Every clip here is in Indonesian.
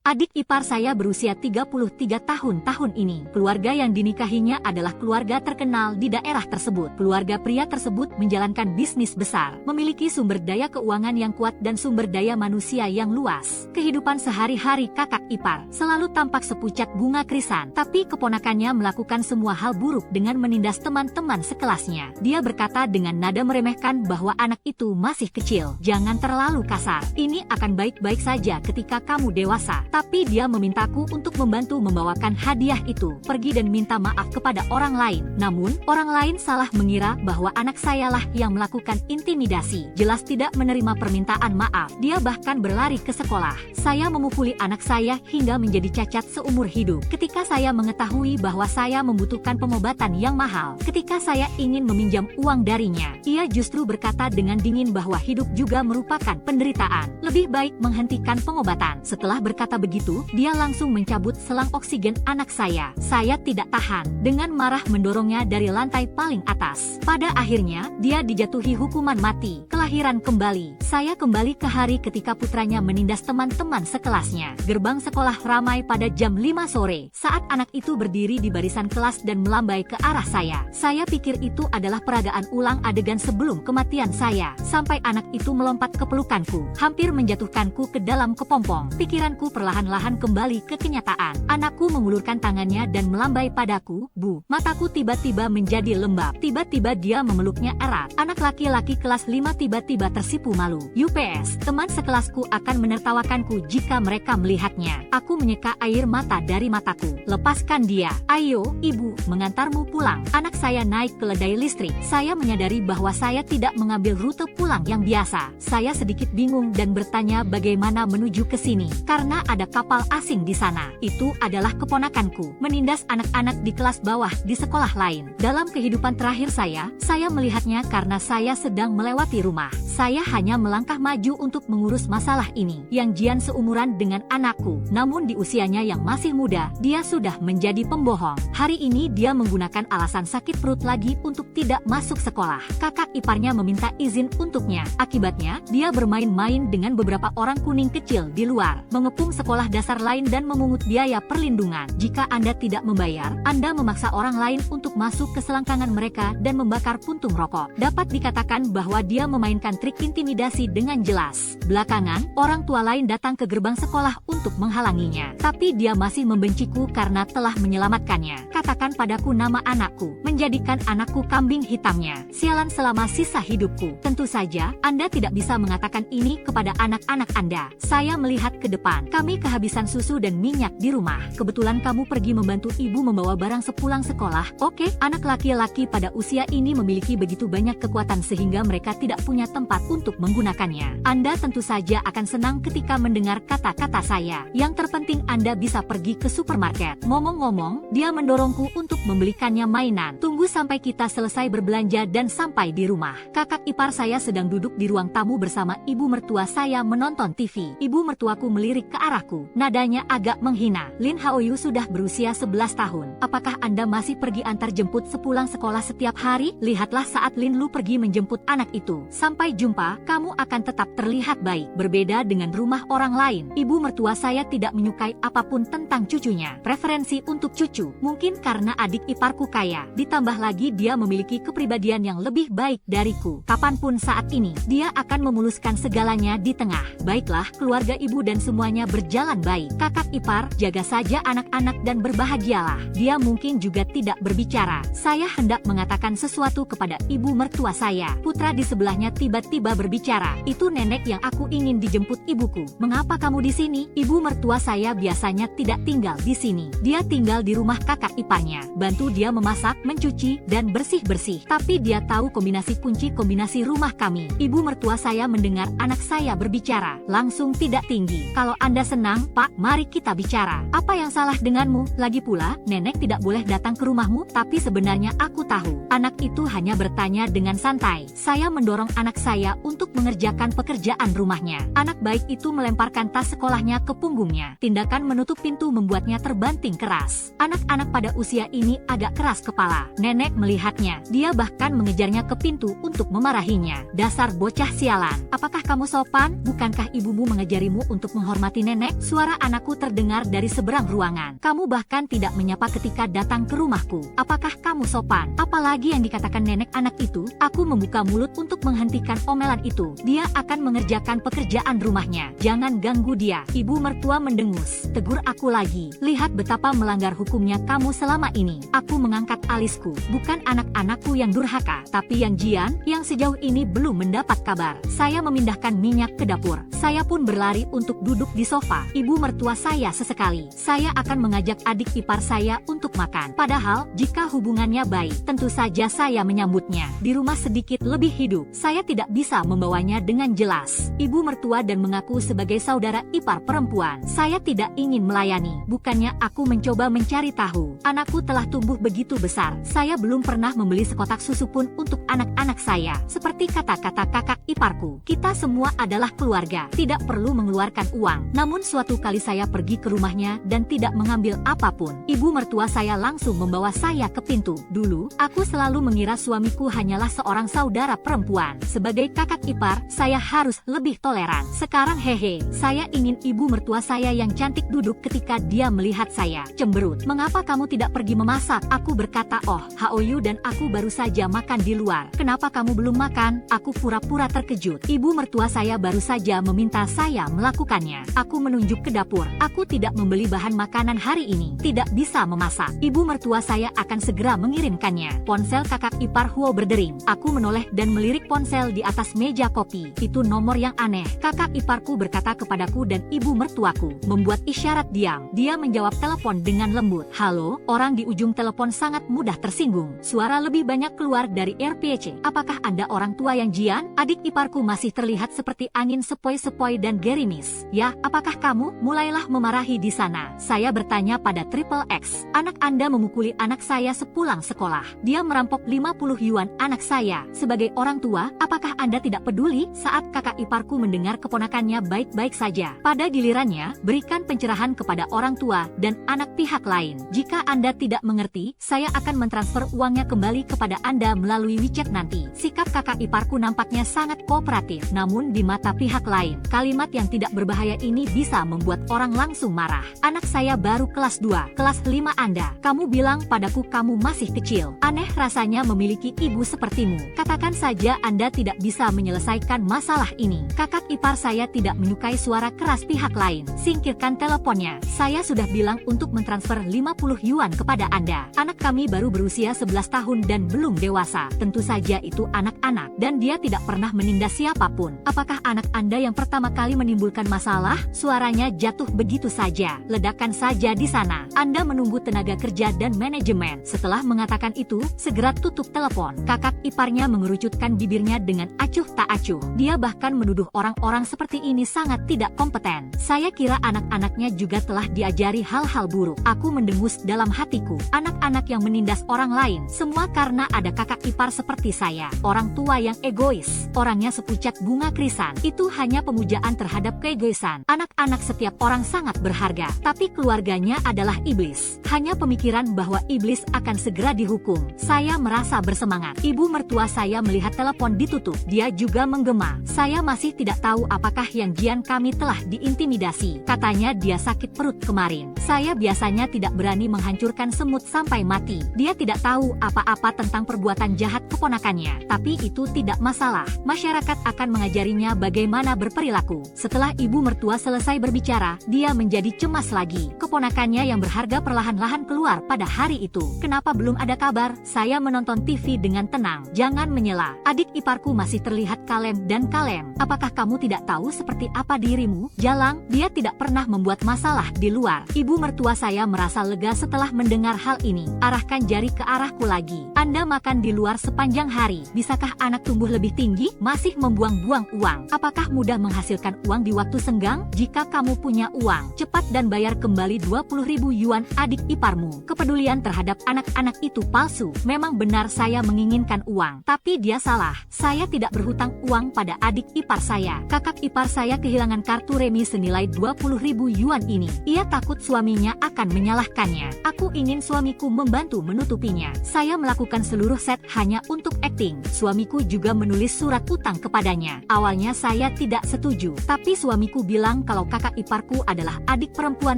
Adik ipar saya berusia 33 tahun ini. Keluarga yang dinikahinya adalah keluarga terkenal di daerah tersebut. Keluarga pria tersebut menjalankan bisnis besar, memiliki sumber daya keuangan yang kuat dan sumber daya manusia yang luas. Kehidupan sehari-hari kakak ipar selalu tampak sepucat bunga krisan, tapi keponakannya melakukan semua hal buruk dengan menindas teman-teman sekelasnya. Dia berkata dengan nada meremehkan bahwa anak itu masih kecil, jangan terlalu kasar. Ini akan baik-baik saja ketika kamu dewasa. Tapi dia memintaku untuk membantu membawakan hadiah itu, pergi dan minta maaf kepada orang lain. Namun, orang lain salah mengira bahwa anak saya lah yang melakukan intimidasi. Jelas tidak menerima permintaan maaf. Dia bahkan berlari ke sekolah. Saya memukuli anak saya hingga menjadi cacat seumur hidup. Ketika saya mengetahui bahwa saya membutuhkan pengobatan yang mahal, ketika saya ingin meminjam uang darinya, ia justru berkata dengan dingin bahwa hidup juga merupakan penderitaan. Lebih baik menghentikan pengobatan. Setelah berkata begitu, dia langsung mencabut selang oksigen anak saya. Saya tidak tahan, dengan marah mendorongnya dari lantai paling atas. Pada akhirnya, dia dijatuhi hukuman mati. Kelahiran kembali. Saya kembali ke hari ketika putranya menindas teman-teman sekelasnya. Gerbang sekolah ramai pada jam 5 sore, saat anak itu berdiri di barisan kelas dan melambai ke arah saya. Saya pikir itu adalah peragaan ulang adegan sebelum kematian saya, sampai anak itu melompat ke pelukanku, hampir menjatuhkanku ke dalam kepompong. Pikiranku perlahan-lahan kembali ke kenyataan. Anakku mengulurkan tangannya dan melambai padaku. Bu, mataku tiba-tiba menjadi lembab. Tiba-tiba dia memeluknya erat. Anak laki-laki kelas 5 tiba-tiba tersipu malu. UPS, teman sekelasku akan menertawakanku jika mereka melihatnya. Aku menyeka air mata dari mataku. Lepaskan dia. Ayo, ibu, mengantarmu pulang. Anak saya naik keledai listrik. Saya menyadari bahwa saya tidak mengambil rute pulang yang biasa. Saya sedikit bingung dan bertanya bagaimana menuju ke sini. Karena ada kapal asing di sana. Itu adalah keponakanku, menindas anak-anak di kelas bawah di sekolah lain. Dalam kehidupan terakhir saya melihatnya karena saya sedang melewati rumah. Saya hanya melangkah maju untuk mengurus masalah ini, yang Jian seumuran dengan anakku. Namun di usianya yang masih muda, dia sudah menjadi pembohong. Hari ini dia menggunakan alasan sakit perut lagi untuk tidak masuk sekolah. Kakak iparnya meminta izin untuknya. Akibatnya, dia bermain-main dengan beberapa orang kuning kecil di luar, mengepung sekolah dasar lain dan memungut biaya perlindungan. Jika Anda tidak membayar, Anda memaksa orang lain untuk masuk ke selangkangan mereka dan membakar puntung rokok. Dapat dikatakan bahwa dia memainkan trik intimidasi dengan jelas. Belakangan, orang tua lain datang ke gerbang sekolah untuk menghalanginya. Tapi dia masih membenciku karena telah menyelamatkannya. Katakan padaku nama anakku, menjadikan anakku kambing hitamnya. Sialan selama sisa hidupku. Tentu saja, Anda tidak bisa mengatakan ini kepada anak-anak Anda. Saya melihat ke depan. Kami kehabisan susu dan minyak di rumah. Kebetulan kamu pergi membantu ibu membawa barang sepulang sekolah. Oke, anak laki-laki pada usia ini memiliki begitu banyak kekuatan sehingga mereka tidak punya tempat untuk menggunakannya. Anda tentu saja akan senang ketika mendengar kata-kata saya. Yang terpenting Anda bisa pergi ke supermarket. Ngomong-ngomong, dia mendorongku untuk membelikannya mainan. Tunggu sampai kita selesai berbelanja dan sampai di rumah. Kakak ipar saya sedang duduk di ruang tamu bersama ibu mertua saya menonton TV. Ibu mertuaku melirik ke arahku. Nadanya agak menghina. Lin Haoyu sudah berusia 11 tahun. Apakah Anda masih pergi antar jemput sepulang sekolah setiap hari? Lihatlah saat Lin Lu pergi menjemput anak itu. Sampai jumpa, kamu akan tetap terlihat baik. Berbeda dengan rumah orang lain, ibu mertua saya tidak menyukai apapun tentang cucunya. Preferensi untuk cucu, mungkin karena adik iparku kaya. Ditambah lagi dia memiliki kepribadian yang lebih baik dariku. Kapanpun saat ini, dia akan memuluskan segalanya di tengah. Baiklah, keluarga ibu dan semuanya berjalan baik. Kakak ipar, jaga saja anak-anak dan berbahagialah. Dia mungkin juga tidak berbicara. Saya hendak mengatakan sesuatu kepada ibu mertua saya. Putra di sebelahnya tiba-tiba berbicara. Itu nenek yang aku ingin dijemput ibuku. Mengapa kamu di sini? Ibu mertua saya biasanya tidak tinggal di sini. Dia tinggal di rumah kakak iparnya. Bantu dia memasak, mencuci, dan bersih-bersih. Tapi dia tahu kombinasi rumah kami. Ibu mertua saya mendengar anak saya berbicara. Langsung tidak tinggi. Kalau Anda senang, Pak, mari kita bicara. Apa yang salah denganmu? Lagi pula, nenek tidak boleh datang ke rumahmu. Tapi sebenarnya aku tahu. Anak itu hanya bertanya dengan santai. Saya mendorong anak saya untuk mengerjakan pekerjaan rumahnya. Anak baik itu melemparkan tas sekolahnya ke punggungnya. Tindakan menutup pintu membuatnya terbanting keras. Anak-anak pada usia ini agak keras kepala. Nenek melihatnya. Dia bahkan mengejarnya ke pintu untuk memarahinya. Dasar bocah sialan. Apakah kamu sopan? Bukankah ibumu mengajarimu untuk menghormati nenek? Nenek, suara anakku terdengar dari seberang ruangan. Kamu bahkan tidak menyapa ketika datang ke rumahku. Apakah kamu sopan? Apalagi yang dikatakan nenek anak itu? Aku membuka mulut untuk menghentikan omelan itu. Dia akan mengerjakan pekerjaan rumahnya. Jangan ganggu dia. Ibu mertua mendengus. Tegur aku lagi. Lihat betapa melanggar hukumnya kamu selama ini. Aku mengangkat alisku. Bukan anak-anakku yang durhaka, tapi yang Jian, yang sejauh ini belum mendapat kabar. Saya memindahkan minyak ke dapur. Saya pun berlari untuk duduk di sofa. Ibu mertua saya sesekali. Saya akan mengajak adik ipar saya untuk makan. Padahal, jika hubungannya baik, tentu saja saya menyambutnya. Di rumah sedikit lebih hidup, saya tidak bisa membawanya dengan jelas. Ibu mertua dan mengaku sebagai saudara ipar perempuan. Saya tidak ingin melayani. Bukannya aku mencoba mencari tahu. Anakku telah tumbuh begitu besar. Saya belum pernah membeli sekotak susu pun untuk anak-anak saya. Seperti kata-kata kakak iparku, kita semua adalah keluarga. Tidak perlu mengeluarkan uang. Namun suatu kali saya pergi ke rumahnya dan tidak mengambil apapun. Ibu mertua saya langsung membawa saya ke pintu. Dulu, aku selalu mengira suamiku hanyalah seorang saudara perempuan. Sebagai kakak ipar, saya harus lebih toleran. Sekarang hehe, saya ingin ibu mertua saya yang cantik duduk ketika dia melihat saya. Cemberut, mengapa kamu tidak pergi memasak? Aku berkata, oh, Haoyu dan aku baru saja makan di luar. Kenapa kamu belum makan? Aku pura-pura terkejut. Ibu mertua saya baru saja meminta saya melakukannya. Aku menunjuk ke dapur. Aku tidak membeli bahan makanan hari ini. Tidak bisa memasak. Ibu mertua saya akan segera mengirimkannya. Ponsel kakak ipar Huo berdering. Aku menoleh dan melirik ponsel di atas meja kopi. Itu nomor yang aneh. Kakak iparku berkata kepadaku dan ibu mertuaku, membuat isyarat diam. Dia menjawab telepon dengan lembut. Halo, orang di ujung telepon sangat mudah tersinggung. Suara lebih banyak keluar dari RPC. Apakah Anda orang tua yang Jian? Adik iparku masih terlihat seperti angin sepoi-sepoi dan gerimis. Ya, apakah kamu? Mulailah memarahi di sana. Saya bertanya pada Triple X. Anak Anda memukuli anak saya sepulang sekolah. Dia merampok 50 yuan anak saya. Sebagai orang tua, apakah Anda tidak peduli? Saat kakak iparku mendengar keponakannya baik-baik saja. Pada gilirannya, berikan pencerahan kepada orang tua dan anak pihak lain. Jika Anda tidak mengerti, saya akan mentransfer uangnya kembali kepada Anda melalui WeChat nanti. Sikap kakak iparku nampaknya sangat kooperatif. Namun di mata pihak lain, kalimat yang tidak berbahaya ini bisa membuat orang langsung marah. Anak saya baru kelas 2, kelas 5 Anda. Kamu bilang padaku kamu masih kecil. Aneh rasanya memiliki ibu sepertimu. Katakan saja Anda tidak bisa menyelesaikan masalah ini. Kakak ipar saya tidak menyukai suara keras pihak lain. Singkirkan teleponnya. Saya sudah bilang untuk mentransfer 50 yuan kepada Anda. Anak kami baru berusia 11 tahun dan belum dewasa. Tentu saja itu anak-anak dan dia tidak pernah menindas siapapun. Apakah anak Anda yang pertama kali menimbulkan masalah? Suaranya jatuh begitu saja. Ledakan saja di sana. Anda menunggu tenaga kerja dan manajemen. Setelah mengatakan itu, segera tutup telepon. Kakak iparnya mengerucutkan bibirnya dengan acuh tak acuh. Dia bahkan menuduh orang-orang seperti ini sangat tidak kompeten. Saya kira anak-anaknya juga telah diajari hal-hal buruk. Aku mendengus dalam hatiku. Anak-anak yang menindas orang lain, semua karena ada kakak ipar seperti saya. Orang tua yang egois. Orangnya sepucat bunga krisan. Itu hanya pemujaan terhadap keegoisan. Anak-anak setiap orang sangat berharga, tapi keluarganya adalah iblis. Hanya pemikiran bahwa iblis akan segera dihukum. Saya merasa bersemangat. Ibu mertua saya melihat telepon ditutup. Dia juga menggema. Saya masih tidak tahu apakah yang Jian kami telah diintimidasi. Katanya dia sakit perut kemarin. Saya biasanya tidak berani menghancurkan semut sampai mati. Dia tidak tahu apa-apa tentang perbuatan jahat keponakannya. Tapi itu tidak masalah. Masyarakat akan mengajarinya bagaimana berperilaku. Setelah ibu mertua selesai berbicara, dia menjadi cemas lagi. Keponakannya yang berharga perlahan-lahan keluar pada hari itu. Kenapa belum ada kabar? Saya menonton TV dengan tenang. Jangan menyela. Adik iparku masih terlihat kalem dan kalem. Apakah kamu tidak tahu seperti apa dirimu? Jalang, dia tidak pernah membuat masalah di luar. Ibu mertua saya merasa lega setelah mendengar hal ini. Arahkan jari ke arahku lagi. Anda makan di luar sepanjang hari. Bisakah anak tumbuh lebih tinggi? Masih membuang-buang uang. Apakah mudah menghasilkan uang di waktu senggang? Jika kamu punya uang, cepat dan bayar kembali 20.000 yuan adik iparmu. Kepedulian terhadap anak-anak itu palsu. Memang benar saya menginginkan uang, tapi dia salah. Saya tidak berhutang uang pada adik ipar saya. Kakak ipar saya kehilangan kartu remi senilai 20.000 yuan ini. Ia takut suaminya akan menyalahkannya. Aku ingin suamiku membantu menutupinya. Saya melakukan seluruh set hanya untuk acting. Suamiku juga menulis surat utang kepadanya. Awalnya saya tidak setuju, tapi suamiku bilang kalau kakak kakak iparku adalah adik perempuan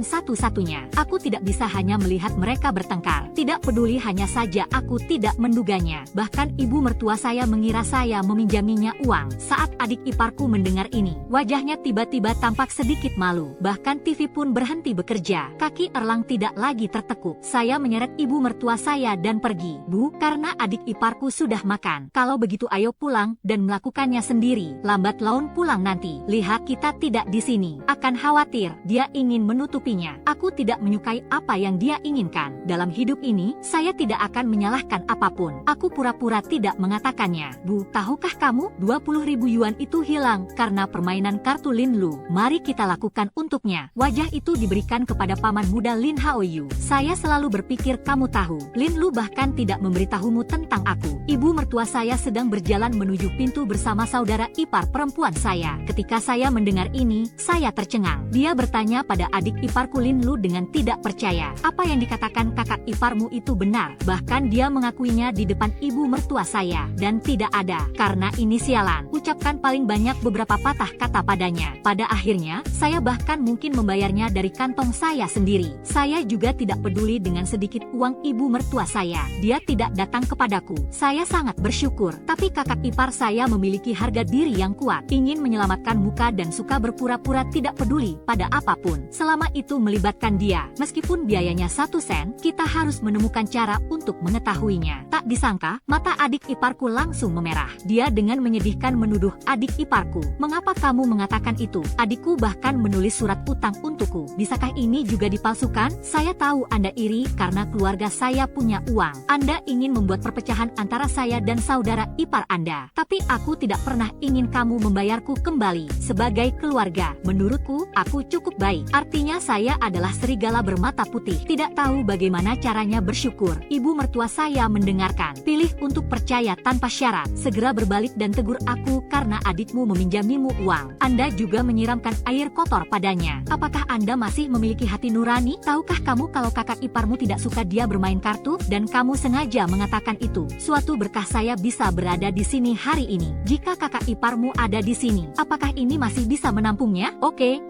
satu-satunya. Aku tidak bisa hanya melihat mereka bertengkar. Tidak peduli, hanya saja aku tidak menduganya. Bahkan ibu mertua saya mengira saya meminjaminya uang. Saat adik iparku mendengar ini, wajahnya tiba-tiba tampak sedikit malu. Bahkan TV pun berhenti bekerja. Kaki Erlang tidak lagi tertekuk. Saya menyeret ibu mertua saya dan pergi. Bu, karena adik iparku sudah makan. Kalau begitu ayo pulang dan melakukannya sendiri. Lambat laun pulang nanti. Lihat kita tidak di sini. Akan khawatir. Dia ingin menutupinya. Aku tidak menyukai apa yang dia inginkan. Dalam hidup ini, saya tidak akan menyalahkan apapun. Aku pura-pura tidak mengatakannya. Bu, tahukah kamu, 20.000 yuan itu hilang karena permainan kartu Lin Lu. Mari kita lakukan untuknya. Wajah itu diberikan kepada paman muda Lin Haoyu. Saya selalu berpikir kamu tahu. Lin Lu bahkan tidak memberitahumu tentang aku. Ibu mertua saya sedang berjalan menuju pintu bersama saudara ipar perempuan saya. Ketika saya mendengar ini, saya tercengang. Dia bertanya pada adik iparku Lin Lu dengan tidak percaya. Apa yang dikatakan kakak iparmu itu benar. Bahkan dia mengakuinya di depan ibu mertua saya. Dan tidak ada, karena ini sialan. Ucapkan paling banyak beberapa patah kata padanya. Pada akhirnya, saya bahkan mungkin membayarnya dari kantong saya sendiri. Saya juga tidak peduli dengan sedikit uang ibu mertua saya. Dia tidak datang kepadaku. Saya sangat bersyukur. Tapi kakak ipar saya memiliki harga diri yang kuat. Ingin menyelamatkan muka dan suka berpura-pura tidak peduli pada apapun. Selama itu melibatkan dia. Meskipun biayanya 1 sen, kita harus menemukan cara untuk mengetahuinya. Tak disangka, mata adik iparku langsung memerah. Dia dengan menyedihkan menuduh adik iparku. Mengapa kamu mengatakan itu? Adikku bahkan menulis surat utang untukku. Bisakah ini juga dipalsukan? Saya tahu Anda iri karena keluarga saya punya uang. Anda ingin membuat perpecahan antara saya dan saudara ipar Anda. Tapi aku tidak pernah ingin kamu membayarku kembali. Sebagai keluarga, menurutku, aku cukup baik. Artinya saya adalah serigala bermata putih. Tidak tahu bagaimana caranya bersyukur. Ibu mertua saya mendengarkan. Pilih untuk percaya tanpa syarat. Segera berbalik dan tegur aku karena adikmu meminjamimu uang. Anda juga menyiramkan air kotor padanya. Apakah Anda masih memiliki hati nurani? Tahukah kamu kalau kakak iparmu tidak suka dia bermain kartu dan kamu sengaja mengatakan itu? Suatu berkah saya bisa berada di sini hari ini. Jika kakak iparmu ada di sini, apakah ini masih bisa menampungnya? Oke,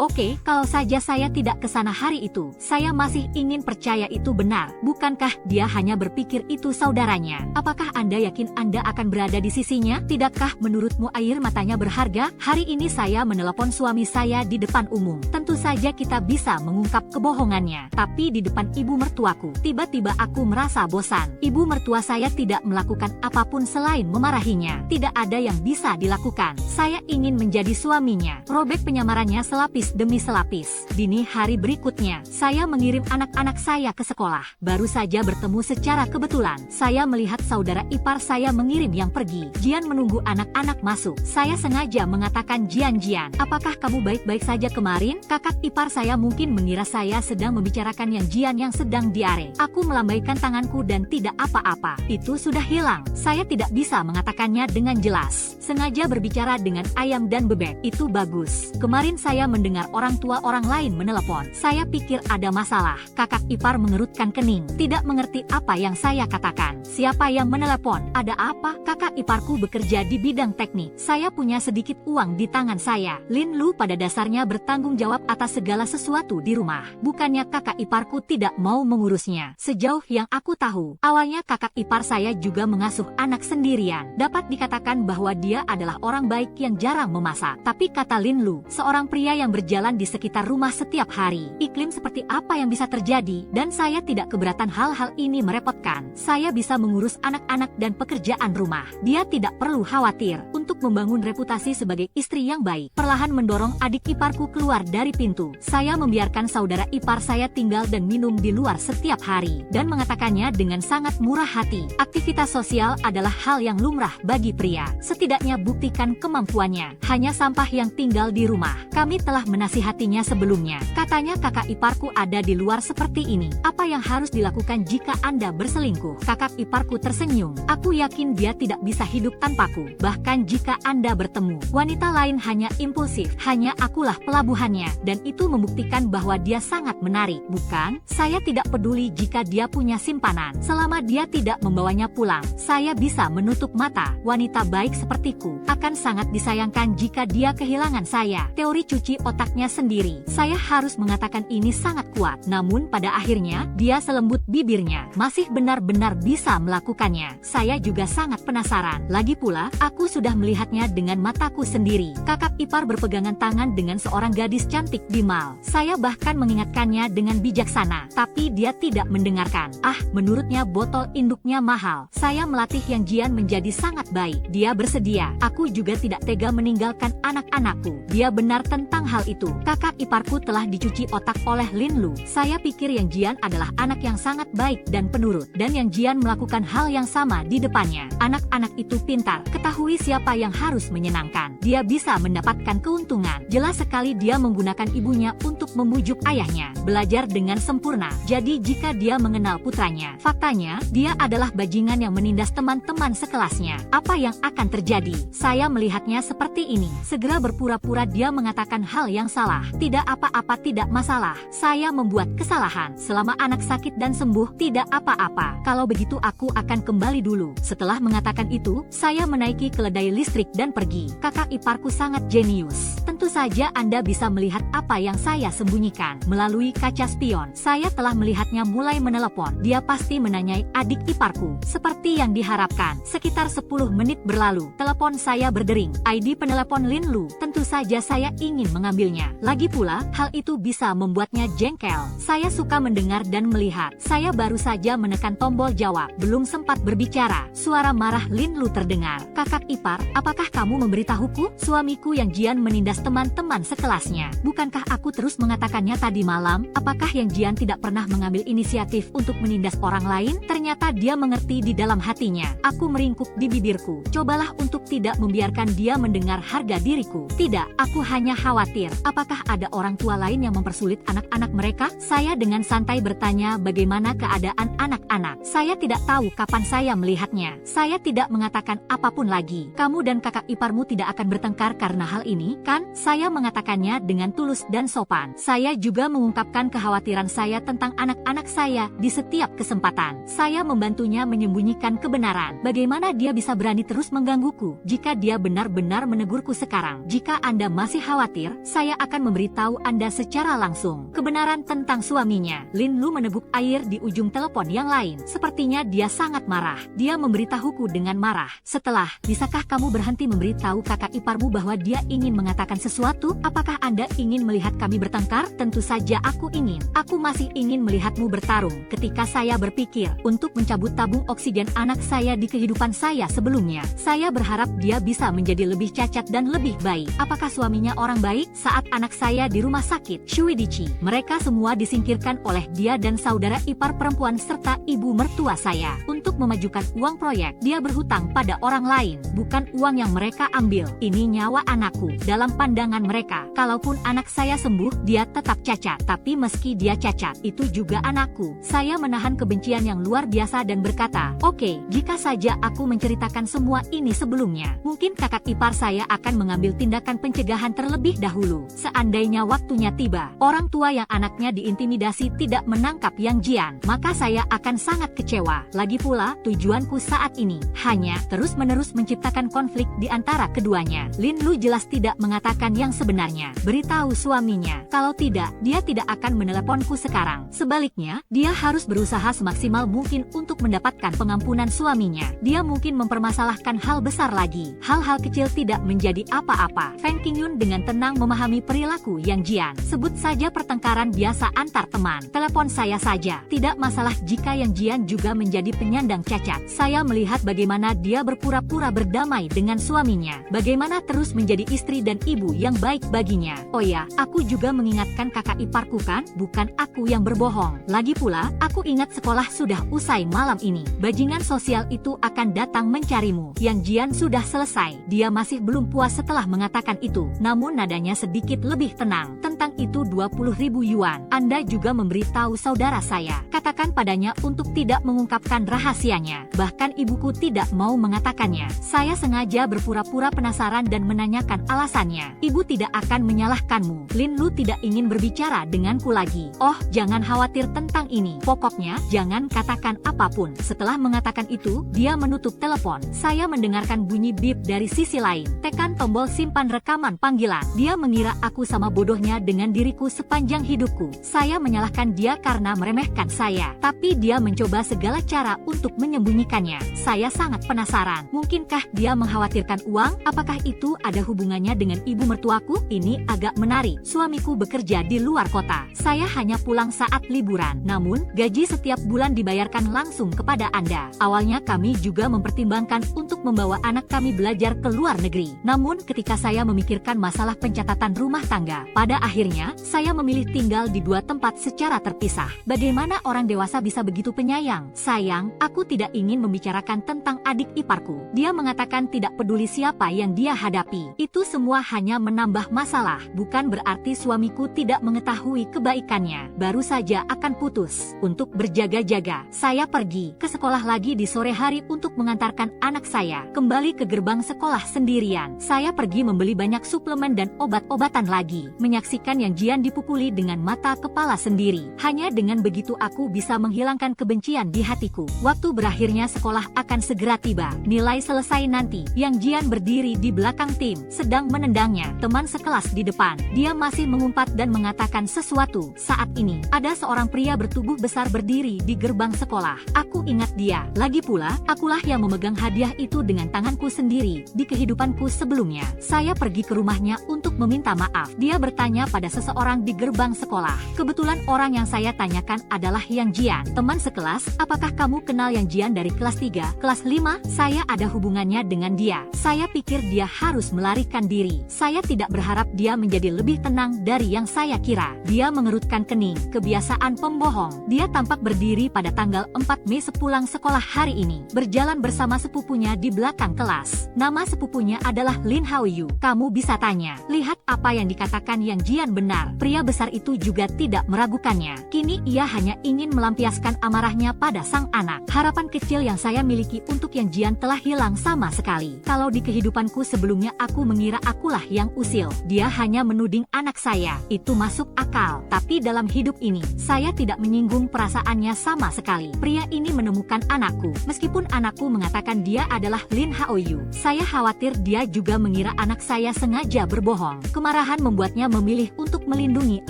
kalau saja saya tidak ke sana hari itu, saya masih ingin percaya itu benar. Bukankah dia hanya berpikir itu saudaranya? Apakah Anda yakin Anda akan berada di sisinya? Tidakkah menurutmu air matanya berharga? Hari ini saya menelepon suami saya di depan umum. Tentu saja kita bisa mengungkap kebohongannya. Tapi di depan ibu mertuaku, tiba-tiba aku merasa bosan. Ibu mertua saya tidak melakukan apapun selain memarahinya. Tidak ada yang bisa dilakukan. Saya ingin menjadi suaminya. Robek penyamarannya selapis demi selapis. Dini hari berikutnya, saya mengirim anak-anak saya ke sekolah. Baru saja bertemu secara kebetulan. Saya melihat saudara ipar saya mengirim yang pergi. Jian menunggu anak-anak masuk. Saya sengaja mengatakan, Jian, apakah kamu baik-baik saja kemarin? Kakak ipar saya mungkin mengira saya sedang membicarakan yang Jian yang sedang diare. Aku melambaikan tanganku dan tidak apa-apa. Itu sudah hilang. Saya tidak bisa mengatakannya dengan jelas. Sengaja berbicara dengan ayam dan bebek. Itu bagus. Kemarin saya mendengar orang tua orang lain menelepon. Saya pikir ada masalah. Kakak ipar mengerutkan kening. Tidak mengerti apa yang saya katakan. Siapa yang menelepon? Ada apa? Kakak iparku bekerja di bidang teknik. Saya punya sedikit uang di tangan saya. Lin Lu pada dasarnya bertanggung jawab atas segala sesuatu di rumah. Bukannya kakak iparku tidak mau mengurusnya. Sejauh yang aku tahu, awalnya kakak ipar saya juga mengasuh anak sendirian. Dapat dikatakan bahwa dia adalah orang baik yang jarang memasak. Tapi kata Lin Lu, seorang pria yang berjalan di sekitar rumah setiap hari. Iklim seperti apa yang bisa terjadi? Dan saya tidak keberatan hal-hal ini merepotkan. Saya bisa mengurus anak-anak dan pekerjaan rumah. Dia tidak perlu khawatir untuk membangun reputasi sebagai istri yang baik. Perlahan mendorong adik iparku keluar dari pintu. Saya membiarkan saudara ipar saya tinggal dan minum di luar setiap hari. Dan mengatakannya dengan sangat murah hati. Aktivitas sosial adalah hal yang lumrah bagi pria. Setidaknya buktikan kemampuannya. Hanya sampah yang tinggal di rumah. Kami telah menasihatinya sebelumnya. Katanya kakak iparku ada di luar seperti ini. Apa yang harus dilakukan jika Anda berselingkuh? Kakak iparku tersenyum. Aku yakin dia tidak bisa hidup tanpaku. Bahkan jika jika Anda bertemu wanita lain hanya impulsif, hanya akulah pelabuhannya, dan itu membuktikan bahwa dia sangat menarik, bukan? Saya tidak peduli jika dia punya simpanan, selama dia tidak membawanya pulang. Saya bisa menutup mata. Wanita baik sepertiku akan sangat disayangkan jika dia kehilangan saya. Teori cuci otaknya sendiri. Saya harus mengatakan ini sangat kuat, namun pada akhirnya dia selembut bibirnya, masih benar-benar bisa melakukannya. Saya juga sangat penasaran. Lagi pula, aku sudah melihatnya dengan mataku sendiri. Kakak ipar berpegangan tangan dengan seorang gadis cantik di mal. Saya bahkan mengingatkannya dengan bijaksana, tapi dia tidak mendengarkan. Menurutnya botol induknya mahal. Saya melatih Yang Jian menjadi sangat baik. Dia bersedia. Aku juga tidak tega meninggalkan anak-anakku. Dia benar tentang hal itu. Kakak iparku telah dicuci otak oleh Lin Lu. Saya pikir Yang Jian adalah anak yang sangat baik dan penurut, dan Yang Jian melakukan hal yang sama di depannya. Anak-anak itu pintar, ketahui siapa yang harus menyenangkan. Dia bisa mendapatkan keuntungan. Jelas sekali dia menggunakan ibunya untuk membujuk ayahnya. Belajar dengan sempurna. Jadi jika dia mengenal putranya, faktanya dia adalah bajingan yang menindas teman-teman sekelasnya. Apa yang akan terjadi? Saya melihatnya seperti ini. Segera berpura-pura dia mengatakan hal yang salah. Tidak apa-apa, tidak masalah. Saya membuat kesalahan. Selama anak sakit dan sembuh, tidak apa-apa. Kalau begitu aku akan kembali dulu. Setelah mengatakan itu, saya menaiki keledai listrik dan pergi. Kakak iparku sangat jenius. Tentu saja Anda bisa melihat apa yang saya sembunyikan. Melalui kaca spion, saya telah melihatnya mulai menelepon. Dia pasti menanyai adik iparku. Seperti yang diharapkan, sekitar 10 menit berlalu, telepon saya berdering. ID penelepon Lin Lu. Tentu saja saya ingin mengambilnya. Lagi pula, hal itu bisa membuatnya jengkel. Saya suka mendengar dan melihat. Saya baru saja menekan tombol jawab. Belum sempat berbicara, suara marah Lin Lu terdengar. Kakak ipar, apakah kamu memberitahuku? Suamiku Yang Jian menindas teman-teman sekelasnya. Bukankah aku terus mengatakannya tadi malam? Apakah Yang Jian tidak pernah mengambil inisiatif untuk menindas orang lain? Ternyata dia mengerti di dalam hatinya. Aku meringkuk di bibirku. Cobalah untuk tidak membiarkan dia mendengar harga diriku. Tidak, aku hanya khawatir. Apakah ada orang tua lain yang mempersulit anak-anak mereka? Saya dengan santai bertanya bagaimana keadaan anak-anak. Saya tidak tahu kapan saya melihatnya. Saya tidak mengatakan apapun lagi. Kamu dan kakak iparmu tidak akan bertengkar karena hal ini, kan? Saya mengatakannya dengan tulus dan sopan. Saya juga mengungkapkan kekhawatiran saya tentang anak-anak saya di setiap kesempatan. Saya membantunya menyembunyikan kebenaran. Bagaimana dia bisa berani terus menggangguku? Jika dia benar-benar menegurku sekarang, jika Anda masih khawatir, saya akan memberitahu Anda secara langsung kebenaran tentang suaminya. Lin Lu meneguk air di ujung telepon yang lain. Sepertinya dia sangat marah. Dia memberitahuku dengan marah. Setelah, bisakah kamu berhenti memberitahu kakak iparmu bahwa dia ingin mengatakan sesuatu? Apakah Anda ingin melihat kami bertengkar? Tentu saja aku ingin. Aku masih ingin melihatmu bertarung. Ketika saya berpikir untuk mencabut tabung oksigen anak saya di kehidupan saya sebelumnya, saya berharap dia bisa menjadi lebih cacat dan lebih baik. Apakah suaminya orang baik? Saat anak saya di rumah sakit, Shuidichi, mereka semua disingkirkan oleh dia dan saudara ipar perempuan serta ibu mertua saya. Untuk memajukan uang proyek, dia berhutang pada orang lain, bukan uang yang mereka ambil. Ini nyawa anakku. Dalam pandangan mereka, kalaupun anak saya sembuh, dia tetap cacat. Tapi meski dia cacat, itu juga anakku. Saya menahan kebencian yang luar biasa dan berkata, oke, jika saja aku menceritakan semua ini sebelumnya, mungkin kakak ipar saya akan mengambil tindakan pencegahan terlebih dahulu. Seandainya waktunya tiba, orang tua yang anaknya diintimidasi tidak menangkap Yang Jian, maka saya akan sangat kecewa. Lagi pula, tujuanku saat ini hanya terus-menerus menciptakan konflik di antara keduanya. Lin Lu jelas tidak mengatakan yang sebenarnya. Beritahu suaminya, kalau tidak, dia tidak akan meneleponku sekarang. Sebaliknya, dia harus berusaha semaksimal mungkin untuk mendapatkan pengampunan suaminya. Dia mungkin mempermasalahkan hal besar lagi. Hal-hal kecil tidak menjadi apa-apa. Feng Qingyun dengan tenang memahami perilaku Yang Jian. Sebut saja pertengkaran biasa antar teman. Telepon saya saja. Tidak masalah jika Yang Jian juga menjadi penyandang cacat. Saya melihat bagaimana dia berpura-pura berdamai dengan suaminya. Bagaimana terus menjadi istri dan ibu yang baik baginya. Oh ya, aku juga mengingatkan kakak iparku kan? Bukan aku yang berbohong. Lagi pula, aku ingat sekolah sudah usai malam ini. Bajingan sosial itu akan datang mencarimu. Yang Jian sudah selesai. Dia masih belum puas setelah mengatakan itu. Namun nadanya sedikit lebih tenang. tentang itu 20.000 yuan. Anda juga memberitahu saudara saya. Katakan padanya untuk tidak mengungkapkan rahasianya. Bahkan ibuku tidak mau mengatakannya. Saya sengaja berpura-pura penasaran dan menanyakan alasannya. Ibu tidak akan menyalahkanmu. Lin Lu tidak ingin berbicara denganku lagi. Oh, jangan khawatir tentang ini. Pokoknya, jangan katakan apapun. Setelah mengatakan itu, dia menutup telepon. Saya mendengarkan bunyi bip dari sisi lain. Tekan tombol simpan rekaman panggilan. Dia mengira aku sama bodohnya dengan diriku sepanjang hidupku. Saya menyalahkan dia karena meremehkan saya. Tapi dia mencoba segala cara untuk menyembunyikannya. Saya sangat penasaran. Mungkinkah dia mengkhawatirkan uang? Apakah itu ada hubungannya dengan ibu mertuaku? Ini agak menarik. Suamiku bekerja di luar kota. Saya hanya pulang saat liburan. Namun, gaji setiap bulan dibayarkan langsung kepada Anda. Awalnya kami juga mempertimbangkan untuk membawa anak kami belajar ke luar negeri. Namun ketika saya memikirkan masalah pencatatan rumah tangga, pada akhirnya saya memilih tinggal di dua tempat secara terpisah. Bagaimana orang dewasa bisa begitu penyayang? Sayang, aku tidak ingin membicarakan tentang adik iparku. Dia mengatakan tidak peduli siapa yang dia hadapi. Itu semua hanya menambah masalah. Bukan berarti suamiku tidak mengetahui kebaikannya. Baru saja akan putus. Untuk berjaga-jaga, saya pergi ke sekolah lagi di sore hari untuk mengantarkan anak saya kembali ke gerbang sekolah sendirian. Saya pergi membeli banyak suplemen dan obat-obatan lagi. Menyaksikan Yang Jian dipukuli dengan mata kepala sendiri. Hanya dengan begitu aku bisa menghilangkan kebencian di hatiku. Waktu berakhirnya sekolah akan segera tiba. Nilai selesai nanti. Yang Jian berdiri di belakang tim, sedang menendangnya. Teman sekelas di depan. Dia masih mengumpat dan mengatakan sesuatu. Saat ini, ada seorang pria bertubuh besar berdiri di gerbang sekolah. Aku ingat dia. Lagi pula, akulah yang memegang hadiah itu dengan tanganku sendiri di kehidupanku sebelumnya. Saya pergi ke rumahnya untuk meminta maaf. Dia bertanya pada seseorang di gerbang sekolah. Kebetulan orang yang saya tanyakan adalah Yang Jian. Teman sekelas, apakah kamu kenal Yang Jian dari kelas 3, kelas 5? Saya ada hubungannya dengan dia. Saya pikir dia harus melarikan diri. Saya tidak berharap dia menjadi lebih tenang dari yang saya kira. Dia mengerutkan kening. Kebiasaan pembohong. Dia tampak berdiri pada tanggal 4 Mei sepulang sekolah hari ini. Berjalan bersama sepupunya di belakang kelas. Nama sepupunya adalah Lin Haoyu. Kamu bisa tanya. Lihat apa yang dikatakan Yang Jian benar. Pria besar itu juga tidak meragukannya. Kini ia hanya ingin melampiaskan amarahnya pada sang anak. Harapan kecil yang saya miliki untuk Yang Jian telah hilang sama sekali. Kalau di kehidupanku sebelumnya aku mengira akulah yang usil. Dia hanya menuding anak saya. Itu masuk akal. Tapi dalam hidup ini, saya tidak menyinggung perasaannya sama sekali. Pria ini menemukan anakku. Meskipun anakku mengatakan dia adalah Lin Haoyu, saya khawatir dia juga mengira anak saya sengaja berbohong. Kemarahan membuatnya memilih untuk melindungi